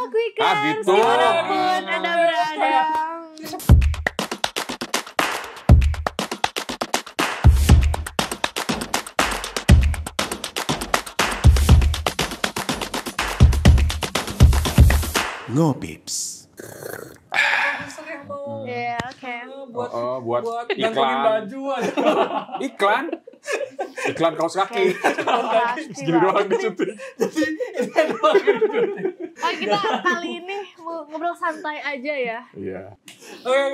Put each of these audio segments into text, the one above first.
Quickers. gitu. Dimanapun Anda berada. Ngopips. Ya, oke. Buat gantungin iklan. baju aja. Iklan kaos kaki. Segini doang dicutik. Jadi ini doang gitu. Oh, kita kali ini mau ngobrol santai aja ya. Iya. Oke.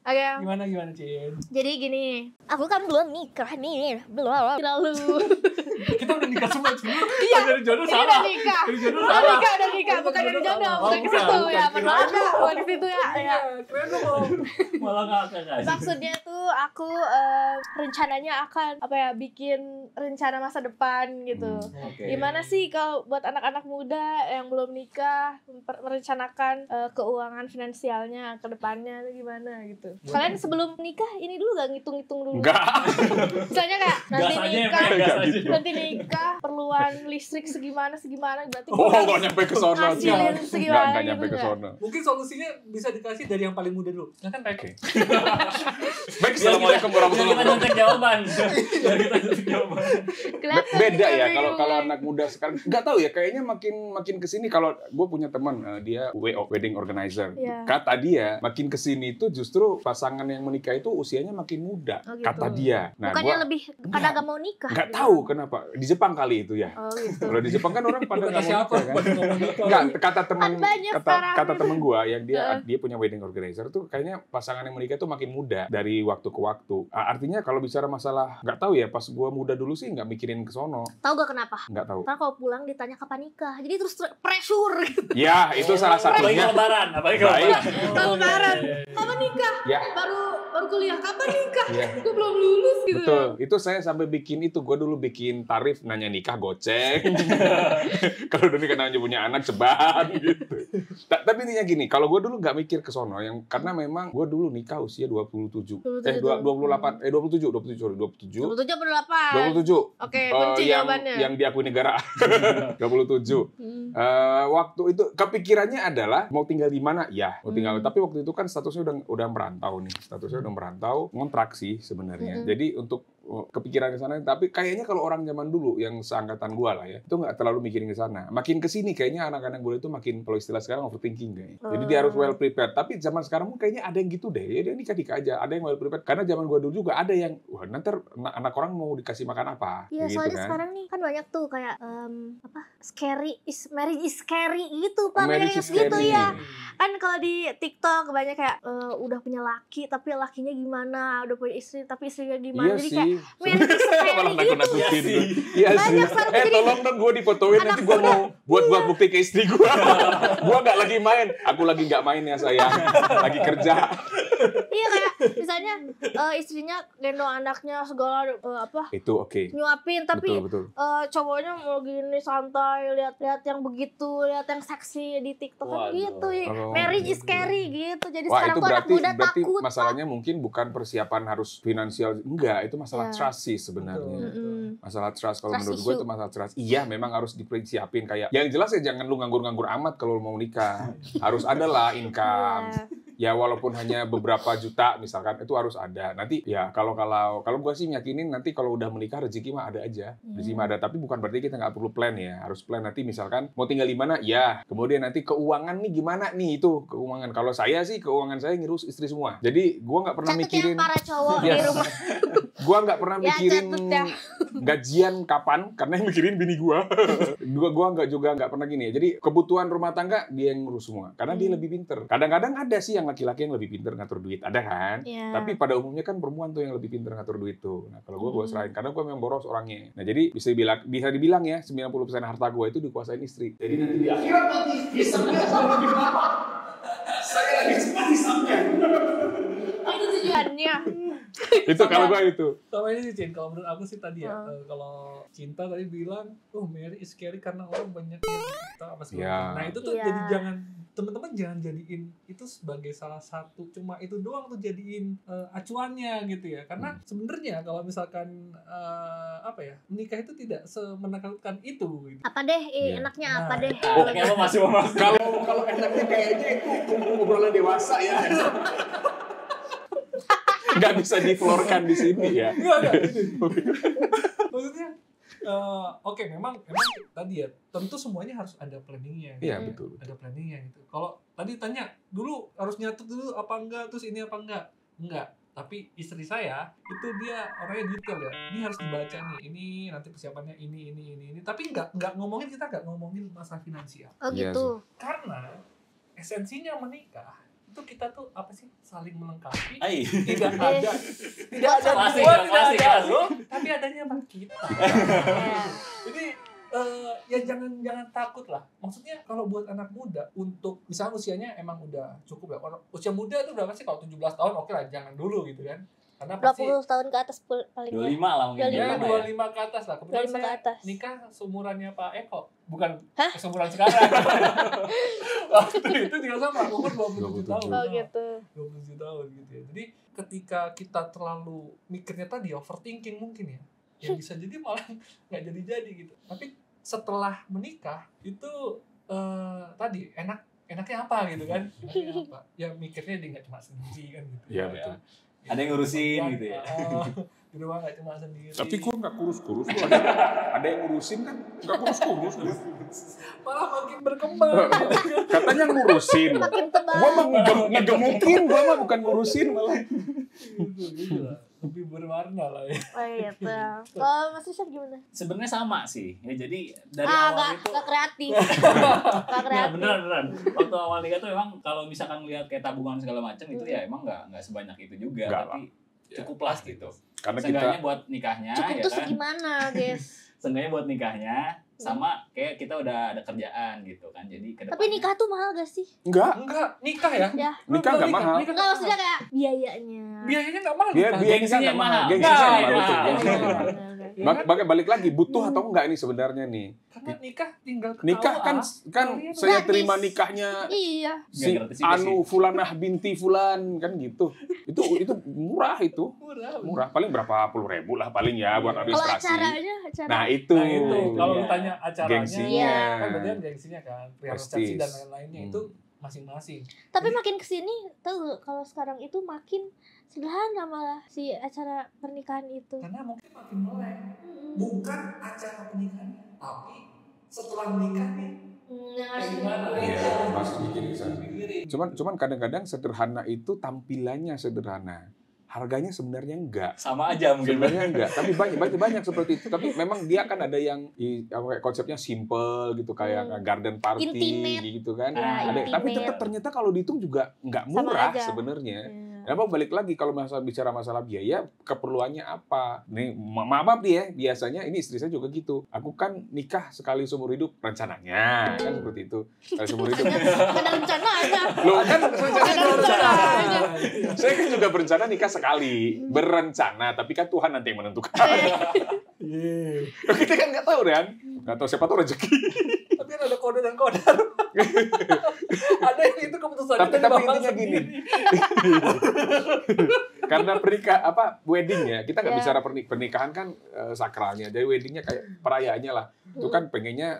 Oke. Gimana Cin? Jadi gini, aku kan belum nikah nih, belum. Lalu Kita udah nikah semua Cin. Iya. Dari jodoh ini salah. udah nikah. Dari jodoh Udah salah. nikah, bukan dari jodoh, Oh, bukan ke bukan, situ ya. bukan. Maaf ya, bukan ke situ ya. Ya. Keren dong. Malah ngakak aja. Maksudnya tuh aku rencananya akan bikin rencana masa depan gitu. Oke. Gimana sih kalau buat anak-anak muda yang belum nikah merencanakan keuangan finansialnya ke depannya tuh gimana gitu. Kalian sebelum nikah ini dulu gak ngitung-ngitung dulu? Enggak. Misalnya kayak nanti Gas aja ya, nikah, Pak, gas aja. nanti nikah perluan listrik segimana berarti Oh, gua nggak nyampe ke sono sih. ngasilin segimana Nggak nyampe gitu ke nggak? sono. Mungkin solusinya bisa dikasih dari yang paling muda dulu. Silakan Pak. Baik, assalamualaikum warahmatullahi Kita wabarakatuh. nyontek jawaban. Biar kita nyontek jawaban. Kelihatan Beda kita ya dari kalau dulu. anak muda sekarang. Nggak tahu ya, kayaknya makin kesini kalau gue punya teman dia wedding organizer. Iya. Kata dia makin kesini itu justru pasangan yang menikah itu usianya makin muda. Oh, gitu. Kata dia. Nah, Bukannya gua lebih karena gak mau nikah? nggak gitu. tahu kenapa. Di Jepang kali itu ya. Oh gitu. Kalau di Jepang kan orang pada Kata nggak mau siapa? nikah kan. Pada ngomong gitu. Enggak, kata teman Kan banyak sekarang. kata temen gua yang Heeh. dia punya wedding organizer tuh kayaknya pasangan yang menikah tuh makin muda dari waktu ke waktu. Artinya kalau bicara masalah nggak tahu ya, pas gua muda dulu sih nggak mikirin ke sono. Tahu gak kenapa? Nggak tahu. Karena kalau pulang ditanya kapan nikah. Jadi terus pressure. Ya, itu salah Apalagi satunya. lebaran, apalagi Baik. lebaran. Lebaran. Kapan nikah? Ya. Baru kuliah. Kapan nikah? Ya. Gue belum lulus gitu. Betul, itu saya sampai bikin itu. Gue dulu bikin tarif nanya nikah goceng. Kalau udah nikah nanya punya anak ceban gitu. Tapi intinya gini, kalau gue dulu nggak mikir ke sono, karena memang gue dulu nikah usia 27. 27, 27 apa 27. 8? Oke, kunci jawabannya. Yang diakui negara. 27. Waktu itu kepikirannya adalah mau tinggal di mana? Ya, mau tinggal. Tapi waktu itu kan statusnya udah merantau nih. Statusnya udah merantau, ngontrak sih sebenarnya. Jadi untuk kepikiran ke sana, tapi kayaknya kalau orang zaman dulu yang seangkatan gua lah ya, itu nggak terlalu mikirin ke sana. Makin ke sini kayaknya anak-anak gua itu makin, kalau istilah sekarang, overthinking kayaknya. Jadi dia harus well prepared. Tapi zaman sekarang kayaknya ada yang gitu deh. Ya dia nikah-nikah aja, ada yang well prepared. Karena zaman gua dulu juga ada yang nanti anak orang mau dikasih makan apa? Iya, Kayak soalnya kan. sekarang nih kan banyak tuh kayak marriage is scary gitu, Pak. Marriage is gitu scary. ya. Kan kalau di TikTok banyak kayak udah punya laki tapi lakinya gimana, udah punya istri tapi istrinya gimana. Iya Jadi sih. kayak marriage is scary Malah gitu. nakut-nakutin. Iya sih. Banyak banget. Jadi Tolong dong gue difotoin nanti gue mau buat bukti ke istri gue. Gue nggak lagi main. Aku lagi nggak main ya sayang. Lagi kerja. Iya kayak misalnya istrinya gendong anaknya segala Itu oke. nyuapin tapi Betul. cowoknya mau gini santai lihat yang begitu, lihat yang seksi di TikTok kan Waduh. gitu. Oh, marriage is scary gitu. Jadi Wah, sekarang itu tuh anak berarti muda takut. masalahnya mungkin bukan persiapan harus finansial. Enggak, itu masalah Iya. trust sih sebenarnya. Betul. Masalah trust, kalau Trust menurut gue issue. itu masalah trust. Iya, memang harus dipersiapin kayak. Yang jelas ya jangan lu nganggur-nganggur amat kalau lu mau nikah. Harus ada lah income. Iya. Ya walaupun hanya beberapa juta misalkan itu harus ada. Nanti ya kalau gue sih yakinin nanti kalau udah menikah rezeki mah ada aja. Rezeki mah ada, tapi bukan berarti kita nggak perlu plan ya. Harus plan nanti misalkan mau tinggal di mana ya. Kemudian nanti keuangan nih gimana nih itu keuangan. Kalau saya sih keuangan saya ngurus istri semua. Jadi gua nggak pernah Catat mikirin. ya para cowok Yes. di rumah. Gua nggak pernah Ya, mikirin catat ya. gajian kapan karena yang mikirin bini gua. gua nggak pernah gini ya. Jadi kebutuhan rumah tangga dia yang ngurus semua karena dia lebih pinter. Kadang-kadang ada sih yang laki-laki yang lebih pinter ngatur duit, ada kan? Iya. Tapi pada umumnya kan perempuan tuh yang lebih pinter ngatur duit tuh. Nah, kalau gua serahin karena gua memang boros orangnya. Nah, jadi bisa dibilang ya 90% harta gua itu dikuasain istri. Jadi nanti di akhirat nanti hisapnya sama di bapak. Saya lagi cepat hisapnya. Itu tujuannya. Itu kalau gua itu. Sama ini sih Cin, kalau menurut aku sih tadi ya, kalau Cinta tadi bilang, marriage is scary karena orang banyak yang kita apa segala Iya. macam. Nah itu tuh Iya. jadi jangan teman-teman jangan jadiin itu sebagai salah satu, cuma itu doang tuh jadiin acuannya gitu ya. Karena sebenarnya kalau misalkan menikah itu tidak semenakutkan itu gitu. Apa deh Iya. enaknya apa deh? Enaknya apa masih mau masuk? Kalau enaknya kayaknya itu obrolan dewasa ya. Nggak bisa diflorkan di sini ya. Enggak. Maksudnya oke, memang tadi ya, tentu semuanya harus ada planningnya. Gitu. Iya, betul. Ada planningnya gitu. Kalau tadi tanya dulu harus nyatut dulu apa enggak, terus ini apa enggak? Enggak. Tapi istri saya itu dia orangnya detail ya. Ini harus dibaca nih. Ini nanti persiapannya ini. Tapi kita nggak ngomongin masalah finansial. Oh Iya gitu. Karena esensinya menikah itu kita tuh apa sih, saling melengkapi. Ai. Tidak ada Klasik, gua, klasik, tidak ada klasik. lu, tapi adanya sama kita. Iya. Jadi ya jangan takut lah. Maksudnya kalau buat anak muda, untuk misalnya usianya emang udah cukup ya. Usia muda itu berapa sih? Kalau 17 tahun oke lah, jangan dulu gitu kan. Karena pasti 20 tahun ke atas paling 25 lah mungkin. 25 ya 25 25 ke atas lah. Kebetulan 25 ke saya atas. nikah seumurannya Pak Eko. Bukan Hah? seumuran sekarang. Waktu itu juga sama, umur 27 tahun. Oh gitu. 27 tahun gitu ya. Jadi ketika kita terlalu mikirnya tadi overthinking mungkin ya, ya bisa jadi malah nggak jadi gitu. Tapi setelah menikah itu tadi enaknya apa gitu kan? Enaknya apa? Ya mikirnya dia nggak cuma sendiri kan gitu. Iya, betul. Ada yang ngurusin gitu ya. Di rumah nggak cuma sendiri. Tapi gua nggak kurus-kurus, ada yang ngurusin kan nggak kurus-kurus. malah makin berkembang. Gitu. Katanya ngurusin. Makin tebal. Gua mah ngegemukin, gua mah bukan ngurusin malah. Gitu lah. Lebih berwarna lah ya. Oh gitu. Kalau Mas Rizal gimana? Sebenarnya sama sih. Ya jadi dari awal itu Nggak kreatif. Nggak ya, kreatif. beneran. Waktu awal nikah tuh emang kalau misalkan lihat kayak tabungan segala macam itu ya emang nggak sebanyak itu juga, Nggak tapi lah. cukup lah gitu. Karena Seenggaknya kita buat nikahnya Cukup ya tuh kan. segimana, guys? Seenggaknya buat nikahnya sama kayak kita udah ada kerjaan gitu kan. Jadi ke Tapi depannya- nikah tuh mahal gak sih? enggak, Nikah ya? Ya. nikah nggak mahal. Nikah Enggak, maksudnya kayak biayanya. biayanya nggak mahal. Biaya nikah Gengsinya nggak mahal. mahal. Gengsinya Nah, mahal, iya. betul. Iya. Gengsinya mahal. Ya kan? Makanya balik lagi butuh atau enggak ini sebenarnya nih. Karena nikah tinggal ke Nikah kan Kalian saya gratis. terima nikahnya Iya. si Nggak gratis juga Anu Fulanah binti Fulan kan gitu. Itu murah itu. Murah paling berapa puluh ribu lah paling ya buat Kalau administrasi. acaranya, Nah itu. Nah itu kalau Iya. ditanya acaranya, Gengsinya. kan berarti kan gengsinya kan, pria resepsi Prestis. dan lain-lainnya itu masing-masing. Tapi makin kesini tahu nggak, kalau sekarang itu makin sederhana malah si acara pernikahan itu. Karena mungkin makin melek, bukan acara pernikahannya, tapi setelah menikah nih kayak gimana? Iya, Itu masih bikin ke sana. dipikirin. Cuman kadang-kadang sederhana itu tampilannya sederhana. Harganya sebenarnya enggak. sama aja mungkin. Sebenarnya enggak, tapi banyak seperti itu. Tapi memang dia kan ada yang konsepnya simple gitu kayak garden party Intimate. gitu kan. Ya, Tapi intimate. tetap ternyata kalau dihitung juga enggak Sama murah aja. sebenarnya. Iya. Apa balik lagi kalau bicara masalah biaya, keperluannya apa? Nih, maaf nih ya, biasanya ini istri saya juga gitu. Aku kan nikah sekali seumur hidup rencananya, kan seperti itu. Sekali seumur hidup. Ada rencana aja. Loh kan rencananya Ada berencana. rencana. Saya kan juga berencana nikah sekali, berencana, tapi kan Tuhan nanti yang menentukan. Iya. Kita kan nggak tahu kan, nggak tahu siapa tuh rezeki. Tapi kan ada kode dan kodar. Ada yang itu keputusannya Tapi dari Bapak intinya gini. sendiri. Karena weddingnya, kita nggak bicara pernikahan kan sakralnya, jadi weddingnya kayak perayaannya lah. Itu kan pengennya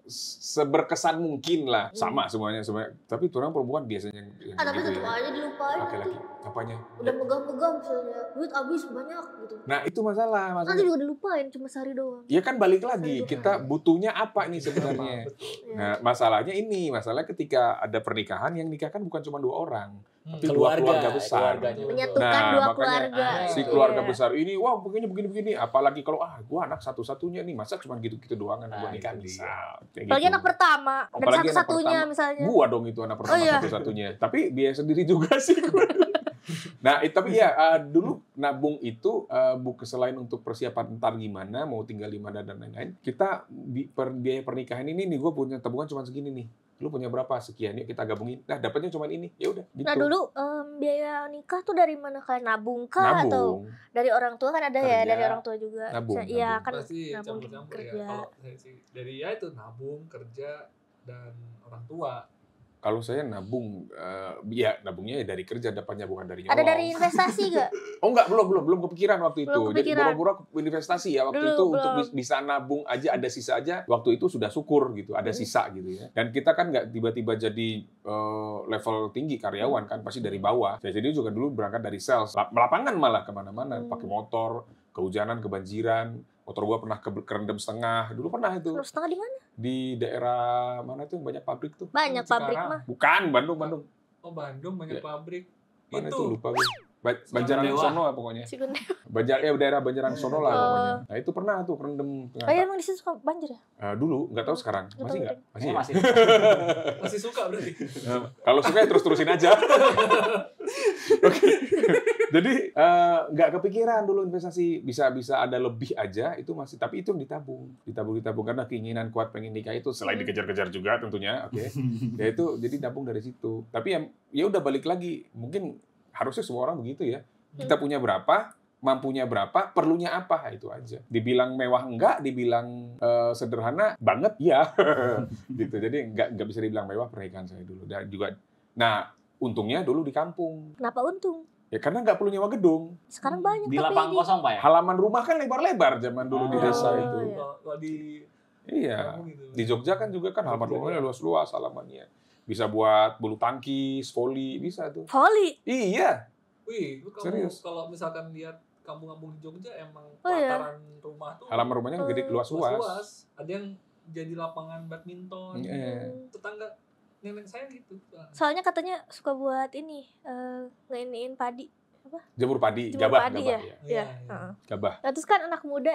seberkesan mungkin lah, sama semuanya. Tapi orang perempuan biasanya yang Tapi begitu tetap ya. aja dilupain. Laki-laki, apanya? Udah megah-megah misalnya, duit habis banyak gitu. Nah itu masalah. Nanti juga dilupain cuma sehari doang. Ya kan balik lagi, Aduh. kita butuhnya apa nih sebenarnya? Iya. Nah, masalahnya masalah ketika ada pernikahan yang nikah kan bukan cuma 2 orang, tapi 2 Keluarga, keluarga besar. keluarganya. Menyatukan Nah, dua makanya keluarga. Si Iya. keluarga besar ini, wah begini, apalagi kalau gua anak satu-satunya nih, masa cuma gitu-gitu doang anak gua Nah, nikah itu bisa. Kayak Apalagi gitu. anak pertama dan Apalagi anak satu-satunya pertama. misalnya. Gua dong itu anak pertama Oh, iya. satu-satunya. Tapi biaya sendiri juga sih gua. Nah, tapi ya dulu nabung itu selain untuk persiapan ntar gimana, mau tinggal di mana dan lain-lain, kita biaya pernikahan ini nih, gue punya tabungan cuma segini nih. Lu punya berapa? Sekian, yuk kita gabungin. Nah, dapatnya cuma ini. Ya udah gitu. Nah dulu biaya nikah tuh dari mana, kayak nabung kah atau nabung. dari orang tua? Kan ada ya Kerja. dari orang tua juga. Nabung, Iya nabung. kan, Pasti nabung campur-campur ya. kerja. Kalau saya sih dari ya itu nabung, kerja, dan orang tua. Kalau saya nabung, ya nabungnya ya dari kerja dapatnya bukan dari nyolong. Ada dari investasi nggak? Oh enggak, belum kepikiran waktu itu. Belum Jadi kepikiran. boro-boro investasi ya waktu Dulu, itu untuk belum. bisa nabung aja ada sisa aja. Waktu itu sudah syukur gitu, ada sisa gitu ya. Dan kita kan nggak tiba-tiba jadi level tinggi karyawan kan, pasti dari bawah. Jadi juga dulu berangkat dari sales, lapangan malah kemana-mana, pakai motor, kehujanan, kebanjiran. Motor gua pernah kerendam setengah, dulu pernah itu. Terus setengah di mana? Di daerah mana tuh yang banyak pabrik tuh? Banyak pabrik Cikarang. mah. Bukan, Bandung. Oh, Bandung banyak Ya. pabrik. Mana Itu. itu lupa gue. Banjaran Dewa. Sono pokoknya. Cikune. Daerah Banjaran Sono lah Oh. pokoknya. Nah itu pernah tuh kerendam. Oh iya, emang di situ suka banjir ya? Dulu, nggak tahu sekarang. Nggak Masih tahu, nggak? Masih ya? Masih. Masih suka berarti. Kalau suka ya terus-terusin aja. Oke. Jadi nggak kepikiran dulu investasi bisa ada lebih aja itu masih, tapi itu ditabung karena keinginan kuat pengen nikah itu selain dikejar-kejar juga tentunya, oke. Ya itu jadi nabung dari situ. Tapi ya udah balik lagi, mungkin harusnya semua orang begitu ya. Kita punya berapa, mampunya berapa, perlunya apa, itu aja. Dibilang mewah enggak, dibilang sederhana banget ya. Gitu. Jadi nggak bisa dibilang mewah pernikahan saya dulu. Dan juga, nah untungnya dulu di kampung. Kenapa untung? Ya karena nggak perlu nyewa gedung. Sekarang banyak Di tapi lapang kosong, Pak ya? Halaman rumah kan lebar-lebar zaman dulu di Oh, desa iya. itu. Kalau di Iya. kampung gitu. Di Jogja kan juga kan halaman rumahnya luas-luas halamannya. Bisa buat bulu tangkis, voli, bisa tuh. Voli. Iya. Wih, lu Serius. kalau misalkan lihat kampung-kampung di Jogja emang Oh, iya. pelataran rumah tuh Halaman rumahnya gede, luas-luas. luas-luas. Ada yang jadi lapangan badminton. Iya. Tetangga nenek saya gitu. Soalnya katanya suka buat ini, ngeiniin padi. Jemur padi, Jemur gabah, padi gabah, ya? ya. Iya. Iya. Heeh. Gabah. Nah, terus kan anak muda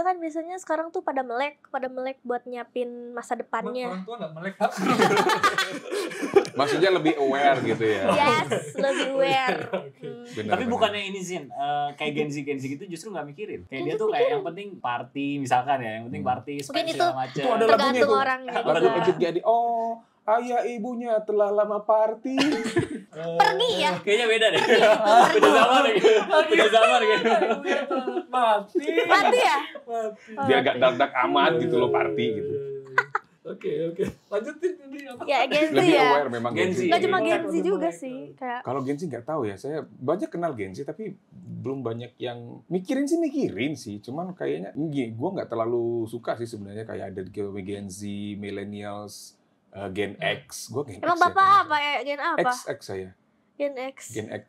kan biasanya sekarang tuh pada melek buat nyiapin masa depannya. Orang tua nggak melek, Pak. Maksudnya lebih aware gitu ya. Yes, lebih aware. Bener, Tapi bener. bukannya ini Zin, kayak Gen Z gitu justru nggak mikirin. Kayak Gen dia Z tuh kayak mikirin. yang penting party misalkan ya, yang penting party, Mungkin spend itu- segala macam. Itu ada lagunya Tergantung tuh. orangnya Lagu Lagu juga. Ebit G.Ade. Oh, ayah ibunya telah lama party. Pergi ya? Kayaknya beda deh. Beda zaman deh. Beda zaman gitu. Mati. Mati ya? Mati. Oh, Biar gak mati. dak-dak amat gitu loh party gitu. Oke. Lanjutin ini apa? Ya Gen Z Lebih ya. aware memang Gen Gen Z. Z. Nggak cuma Iya, Gen Z udah juga mulai sih, tuh. kayak Kalau Gen Z nggak tahu ya, saya banyak kenal Gen Z tapi belum banyak yang mikirin sih, cuman kayaknya gue nggak terlalu suka sih sebenarnya kayak ada Gen Z, millennials, Gen X, gue Gen emang X bapak ya, apa ya? Gen apa? X saya, Gen X. Gen X.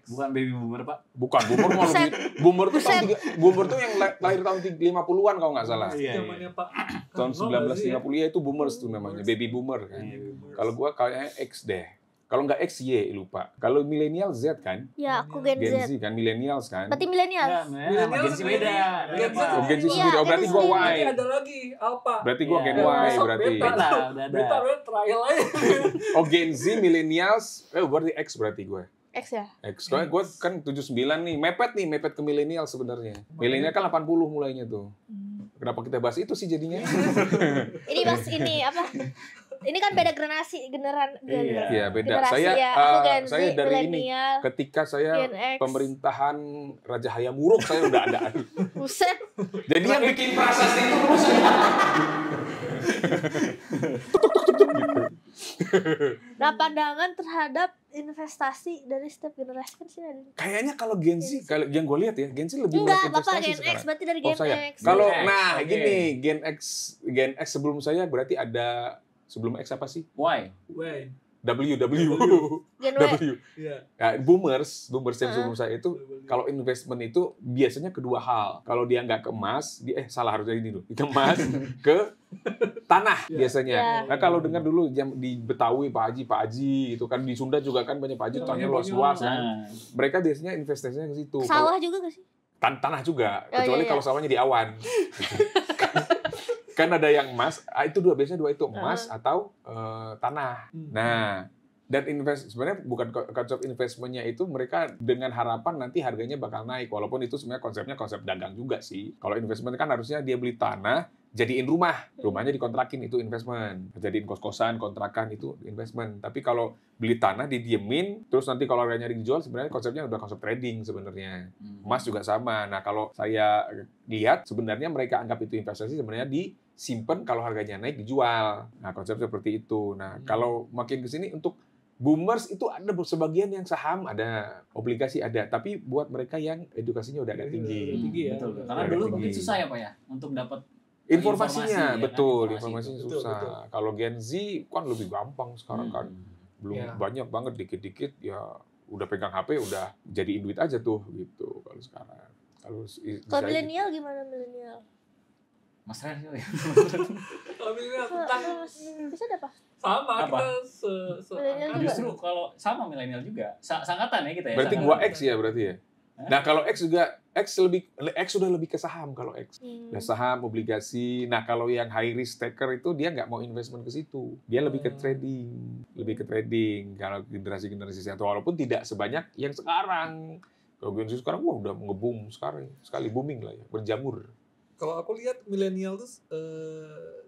Bukan baby boomer, Pak. Bukan, boomer mau Buset. lebih, boomer tuh yang lahir tahun 50-an kalau nggak salah. Iya. Zamannya Pak. Tahun Karno nggak sih ya? 1950 ya itu boomers tuh namanya, baby boomer kan. Iya. Kalau gue kayaknya X deh. Kalau nggak X, Y, lupa. Kalau milenial Z kan? Ya, aku Gen Gen Z. Z kan, millennials kan? Berarti Enggak, milenial. sama Gen Z beda. Gen Z Oh, Gen Z Iya, sendiri. Oh, berarti Gen Z gue sendiri. Y. Nanti ada lagi Alpha. Berarti gue Iya. Gen Y Besok berarti. beta. Beta, udah ada. Beta trial aja. Oh, Gen Z, millennials. Berarti X berarti gue. X ya. X. Soalnya gue kan 79 nih. Mepet ke milenial sebenarnya. Milenial kan 80 mulainya tuh. Kenapa kita bahas itu sih jadinya? Ini Mas ini apa? Ini kan beda generasi, Iya. Iya, beda. Generasi Saya ya. Aku Gen Z, saya dari ini milenial, ketika saya Gen X. pemerintahan Raja Hayam Wuruk saya udah ada. Buset. Jadi yang bikin prasasti itu terus Nah, pandangan terhadap investasi dari setiap generasi kan sih ada. kayaknya kalau Gen Z, kalau yang gue lihat ya, Gen Z lebih Enggak, melek Bapak investasi Gen X sekarang. berarti dari Oh, Gen saya. X. Kalau Gen X, nah oke. gini, Gen X sebelum saya berarti ada sebelum X apa sih? Why? Wey. W. Gen W. Iya. Ya, boomers yang sebelum saya itu kalau investment itu biasanya kedua hal. Kalau dia nggak ke emas, salah harusnya ini dulu. Ke emas, ke tanah biasanya. Ya. Nah, kalau dengar dulu di Betawi Pak Haji itu kan di Sunda juga kan banyak Pak Haji tanahnya luas-luas kan. Nah, Mereka biasanya investasinya ke situ. Kalau Sawah juga gak sih? tanah juga, Oh, kecuali iya. kalau sawahnya di awan. Kan ada yang emas, itu biasanya dua itu emas atau tanah. Nah, dan sebenarnya bukan konsep investmentnya itu mereka dengan harapan nanti harganya bakal naik, walaupun itu sebenarnya konsepnya konsep dagang juga sih. Kalau investment kan harusnya dia beli tanah, jadiin rumahnya dikontrakin itu investment, jadiin kos-kosan, kontrakan itu investment. Tapi kalau beli tanah didiemin, terus nanti kalau harganya dijual sebenarnya konsepnya udah konsep trading sebenarnya. Emas juga sama. Nah kalau saya lihat sebenarnya mereka anggap itu investasi sebenarnya di simpen, kalau harganya naik dijual. Nah, konsep seperti itu. Nah, kalau makin ke sini untuk boomers itu ada sebagian yang saham, ada obligasi ada, tapi buat mereka yang edukasinya udah agak tinggi. Tinggi ya. Betul. Karena Agak dulu tinggi. mungkin susah ya Pak ya untuk dapat Informasinya, informasi, ya kan? betul, Informasi informasinya itu. susah. Betul. Kalau Gen Z kan lebih gampang sekarang kan. Belum Ya. banyak banget, dikit-dikit ya udah pegang HP udah jadiin duit aja tuh gitu kalau sekarang. Kalau Kalau milenial gimana milenial? Mas Ren ya. Kalau milenial tentang Bisa ada apa? sama Apa? kita Milenial juga. Justru kalau sama milenial juga, sangkatan ya kita ya. berarti sangkatan. gua X ya berarti ya. Nah, kalau X juga X sudah lebih ke saham kalau X. Nah, saham, obligasi. Nah, kalau yang high risk taker itu dia nggak mau investment ke situ. Dia lebih ke trading. Lebih ke trading. Kalau generasi-generasi satu, walaupun tidak sebanyak yang sekarang. Kalau generasi sekarang, wah udah nge-boom sekarang. Sekali booming lah ya, berjamur. Kalau aku lihat milenial tuh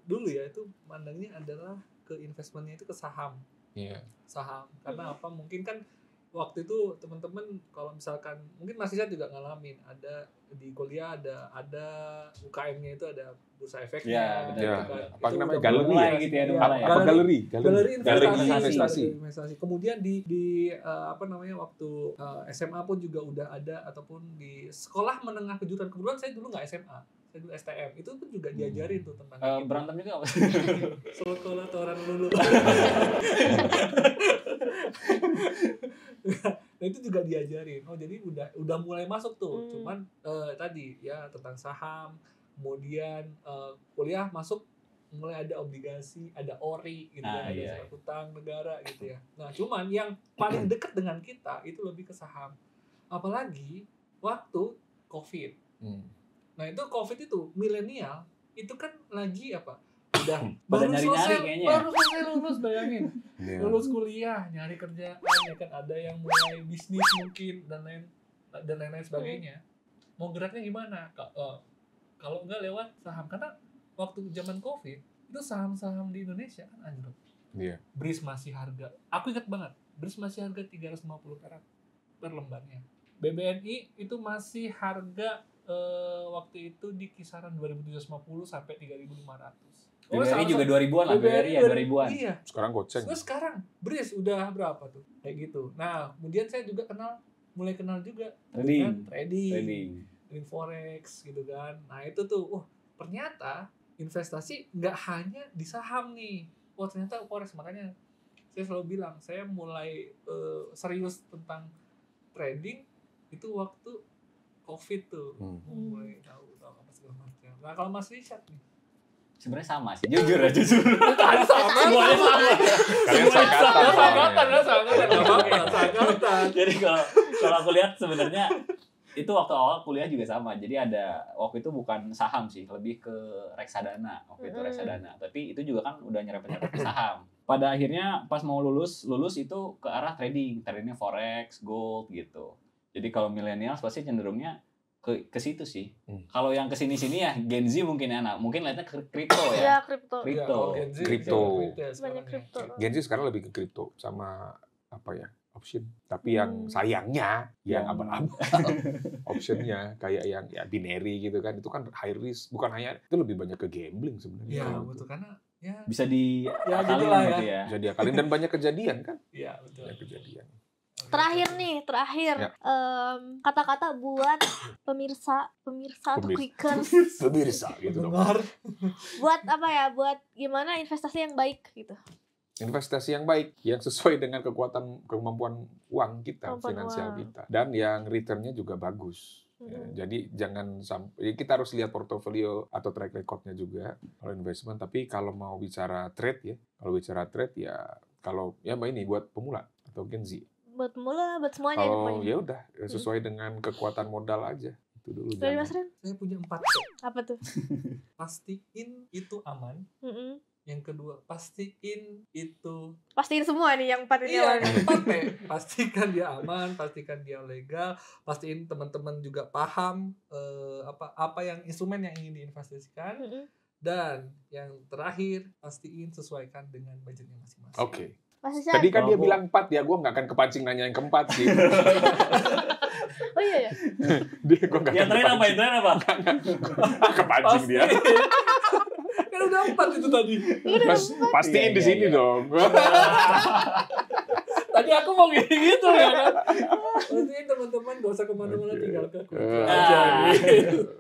dulu ya itu mandangnya adalah ke investmentnya itu ke saham. Iya. Saham. Karena apa? Mungkin kan waktu itu teman-teman kalau misalkan mungkin Mas Isyad juga ngalamin ada di kuliah ada UKM-nya itu ada bursa Ya, efeknya benar. Ya. gitu kan. Apa Itu namanya? udah Galeri mulai ya? Gitu ya, udah Iya, mulai ya? Apa galeri? galeri investasi. investasi. Kemudian di apa namanya waktu SMA pun juga udah ada ataupun di sekolah menengah kejuruan. Kebetulan saya dulu nggak SMA, saya dulu STM. Itu pun juga diajarin tuh tentang itu. Berantem juga apa? Sekolah orang dulu. Nah itu juga diajarin. Oh jadi udah mulai masuk tuh. Cuman tadi ya tentang saham, kemudian kuliah masuk mulai ada obligasi, ada ORI gitu kan, ada iya. surat utang negara gitu ya. Nah, cuman yang paling dekat dengan kita itu lebih ke saham. Apalagi waktu Covid. Nah, itu Covid itu milenial itu kan lagi apa? Udah Pada baru nyari-nyari selesai, kayaknya. baru selesai lulus, bayangin. Iya. Lulus kuliah, nyari kerjaan ya kan, ada yang mulai bisnis mungkin dan lain-lain sebagainya. Mau geraknya gimana? Kalau nggak lewat saham, karena waktu zaman Covid itu saham-saham di Indonesia kan anjlok. Iya. BRIS masih harga. Aku ingat banget, BRIS masih harga 350 perak per lembarnya. BBNI itu masih harga waktu itu di kisaran 2.750 sampai 3.500. BBRI juga 2000-an lah, BBRI ya 2000-an. Iya. Sekarang goceng. Terus sekarang BRIS udah berapa tuh? Kayak gitu. Nah, kemudian saya juga mulai kenal juga Trading. dengan trading forex gitu kan. Nah, itu tuh ternyata investasi nggak hanya di saham nih. Wah, ternyata forex. Makanya saya selalu bilang, saya mulai serius tentang trading itu waktu Covid tuh. Mulai tahu apa segala macam. Nah, kalau Mas Richard nih, Sebenarnya sama sih, jujur ya, jujur. Semuanya sama. Kalian Sangkatan. Jadi kalau aku lihat sebenarnya itu waktu awal kuliah juga sama. Jadi waktu itu bukan saham sih, lebih ke reksadana. Waktu itu reksadana. Tapi itu juga kan udah nyerempet-nyerempet ke saham. Pada akhirnya pas mau lulus itu ke arah trading. Tradingnya forex, gold gitu. Jadi kalau milenial pasti cenderungnya ke situ sih. Kalau yang kesini-sini ya Gen Z mungkin ya, mungkin lihatnya ke kripto ya. Iya, kripto. Kripto. Banyak kripto. Gen Z sekarang lebih ke kripto sama apa ya? Option. Tapi yang sayangnya yang abal-abal optionnya kayak yang ya binary gitu kan, itu kan high risk, bukan hanya itu, lebih banyak ke gambling sebenarnya. Iya, betul, karena ya Bisa diakalin gitulah gitu ya. Jadi akalin dan banyak kejadian kan? iya betul. Banyak kejadian. Terakhir Ya. kata-kata buat pemirsa atau quickers, Pemirsa gitu dong. Benar. buat apa ya, buat gimana investasi yang baik gitu. Investasi yang baik, yang sesuai dengan kemampuan uang kita, Kemampuan finansial uang. kita, dan yang returnnya juga bagus. Ya, jadi jangan sampai, kita harus lihat portofolio atau track recordnya juga kalau investment. Tapi kalau mau bicara trade ya, kalau ya ini buat pemula atau Gen Z. Buat pemula, buat semuanya Kalau pokoknya. ya udah sesuai dengan kekuatan modal aja. Itu dulu. Dari jangan- Mas Ren, Saya punya 4. apa tuh? Pastiin itu aman. Yang kedua, pastiin itu Pastiin semua nih yang 4 ini iya, awalnya. 4 P. Pastikan dia aman, pastikan dia legal, pastiin teman-teman juga paham apa yang instrumen yang ingin diinvestasikan, dan yang terakhir pastiin sesuaikan dengan budgetnya masing-masing. Oke. Mas Isyad. Tadi kan Kalau dia aku- bilang 4 ya, gue nggak akan kepancing nanya yang keempat sih. Oh iya ya. Dia gue nggak Yang terakhir apa? kepancing dia. Pasti. Kan Kan udah 4 itu tadi. Pastiin di sini dong. Tadi aku mau gitu ya kan. Pastiin teman-teman gak usah kemana-mana, tinggal ke Quicker aja.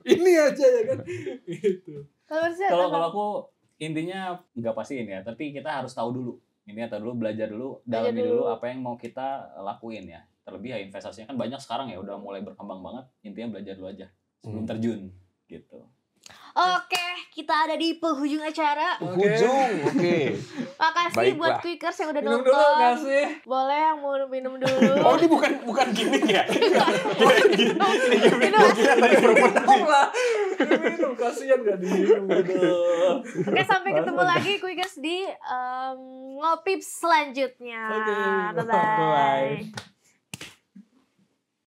Ini aja ya kan. Gitu. Kalau aku intinya nggak pastiin ya, tapi kita harus tahu dulu. Ini atau dulu belajar dulu, dalami dulu apa yang mau kita lakuin ya. Terlebih ya investasinya kan banyak sekarang ya, udah mulai berkembang banget. Intinya belajar dulu aja sebelum terjun gitu. Oke, kita ada di penghujung acara. Ujung, oke. Makasih Baiklah. buat Quickers yang udah Minum nonton. dulu kasih. Boleh yang mau minum dulu. Oh, ini bukan gimmick ya? Minum. Minum lah. Minum, kasihan gak diminum. Oke, sampai ketemu lagi Quickers di ngopi selanjutnya. Oke. Bye-bye. Bye.